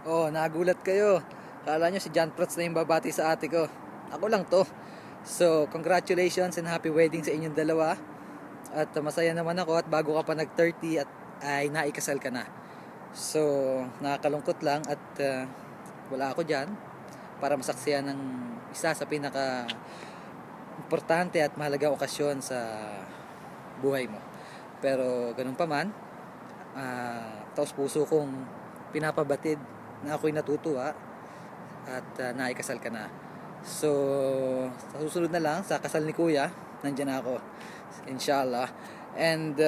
Oh, nagulat kayo. Kala nyo si John Prats na yung babati sa ate ko. Ako lang to. So, congratulations and happy wedding sa inyong dalawa. At masaya naman ako at bago ka pa nag-30 at ay naikasal ka na. So, nakakalungkot lang at wala ako dyan para masaksiyan ng isa sa pinaka importante at mahalagang okasyon sa buhay mo. Pero ganun pa man, taos puso kong pinapabatid na ako'y natutuwa at naikasal ka na. So, sa susunod na lang, sa kasal ni Kuya, nandyan ako. Inshallah. And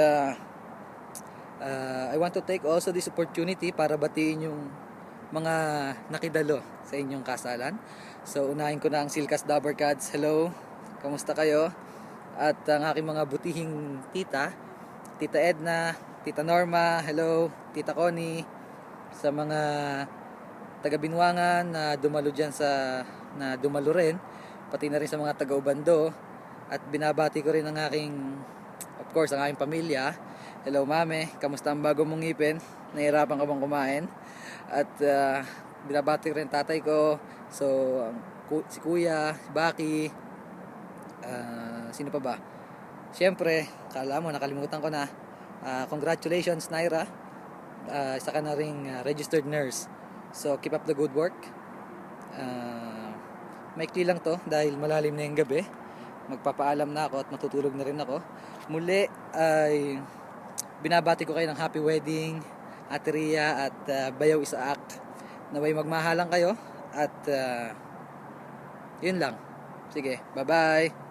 I want to take also this opportunity para batiin yung mga nakidalo sa inyong kasalan. So, unahin ko na ang Silkas Dabbercats. Hello, kamusta kayo? At ang aking mga butihing tita, Tita Edna, Tita Norma, hello, Tita Connie, sa mga taga-Binwangan na dumalo dyan na dumalo rin, pati na rin sa mga taga-Ubando, at binabati ko rin ang aking, of course, ang aking pamilya. Hello mame, kamusta ang bago mong ngipin? Nahirapan ka bang kumain? At binabati ko rin tatay ko, so si Kuya, si Baki, sino pa ba? Siyempre, kala mo nakalimutan ko na. Congratulations Naira. Isa ka na ring registered nurse. So keep up the good work. Maikli lang to dahil malalim na yung gabi. Magpapaalam na ako at matutulog na rin ako. Muli ay binabati ko kayo ng happy wedding, Ate Ria at Bayaw Isaak. Naway magmahalang kayo at yun lang. Sige, bye bye.